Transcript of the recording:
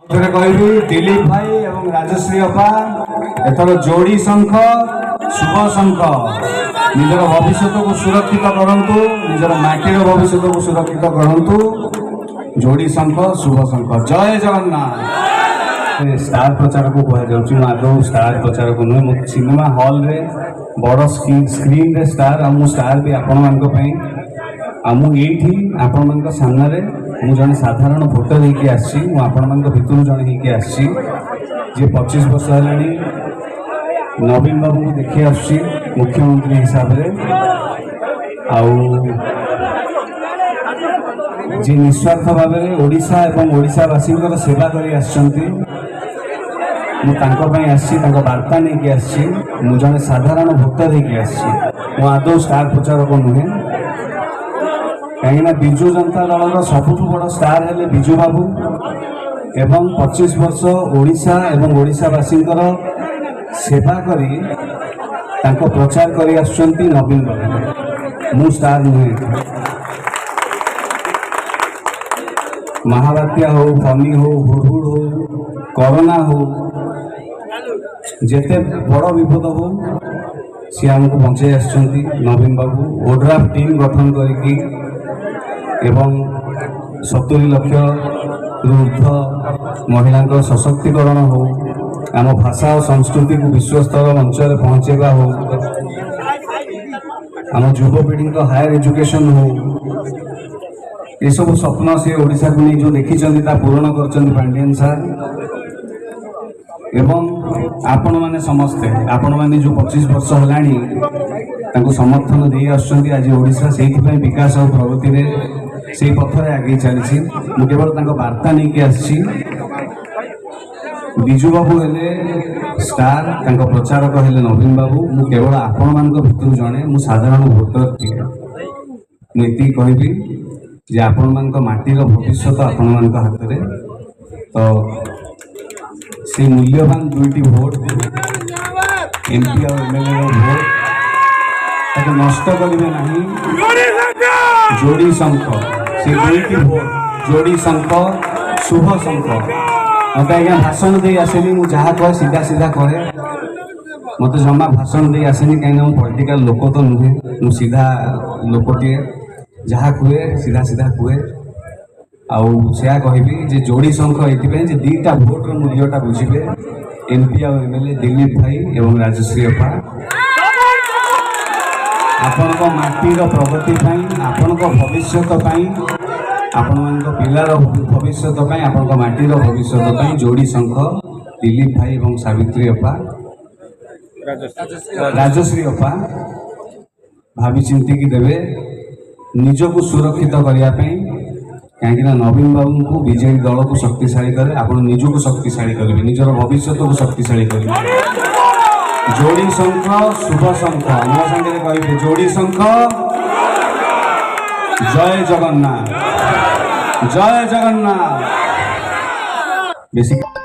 कहबी दिलीप भाई एवं राजश्री अपा एथर जोड़ी शंख शुभ शंख निजर भविष्य को सुरक्षित करंतु निजर माटीर भविष्य को सुरक्षित करंतु जोड़ी शंख शुभ शंख जय जगन्नाथ। स्टार प्रचार को कह आदौ स्टार प्रचार को नुहे मो सिनेमा हॉल रे बड़ स्क्रीन रे स्टार आ स्टार भी आपण मान सामने मु जन साधारण भोटर होगी आपण भितर जन होगी जी 25 वर्ष है नवीन बाबू को देखी आसी मुख्यमंत्री हिसाब से जी निस्वार्थ भाव में ओडिशा एवं ओडिशावासी सेवा कर वार्ता नहीं आसी मु जन साधारण भोटर होगी आदौ स्टार प्रचारक नुहे कहीं विजु जनता दल सबुठ बड़ स्टार है विजु बाबू एवं 25 वर्ष ओडिशा एवं ओडिशावासी सेवा करी प्रचार करी आसुचंती नवीन बाबू मु स्टार नुहे महाबात्या हो फनी हो हुड़हुड़ हो कोरोना हो जेते बड़ विपद हो सी आमको बंचाई आसुचंती नवीन बाबू ओड्राफ टीम गठन करके एवं 70 लाख ऊर्ध महिला सशक्तिकरण हो आम भाषा और संस्कृति को विश्वस्तर मंच में पहुँचेगा हो आम युवपीढ़ी हायर एजुकेशन हो ये सब स्वप्न से ओडिशा को नहीं जो देखी पूरण कर पांडियन सार एवं आपण मैंने समस्ते आपण मैंने जो 25 वर्ष है समर्थन दे आज ओडिशा से विकास और प्रगति से पथर आगे चली केवल वार्ता नहीं आसी विजु बाबू हेले स्टार प्रचारक हेले नवीन बाबू मु केवल आपण मान भितर जड़े मु साधारण भोटर थी मुझे कहबी जे आपण मान माटीर भविष्य आपण मान हाथ में तो से मूल्यवान दुईटी भोट एमपी और एमएलए भोट ताके नष्ट करेंगे नहीं जोड़ी शंख से दुईटी भोट जोड़ी शंख शुभ शंख मत आज्ञा भाषण दे आसेनी मु जहाँ कहे सीधा सीधा कहे मत जमा भाषण दे आसेनी कहीं पॉलिटिकल लोक तो नुहे मु सीधा लोकटे जहाँ कहे सीधा सीधा कहे आया कहबी जे जोड़ी शंख ये दीटा भोटर मूल्यटा बुझे एमपी और एमएलए दिलीप भाई एवं राजश्री अपा आपण माटीर प्रगति आपण भविष्य आपण मान पिलार भविष्य आपण माटीर भविष्य जोड़ी शंख दिलीप भाई एवं सावित्री अपा राजश्री अपा भावी चिंतिकी देवे निजको सुरक्षित करने कहीं नवीन बाबू को बीजेपी दल को शक्तिशाली करे आप निजको शक्तिशाली करेंगे निजर भविष्य को शक्तिशाली करेंगे जोड़ी शंख शुभ शंख मो संगे कहे जोड़ी शंख जय जगन्नाथ बेसिक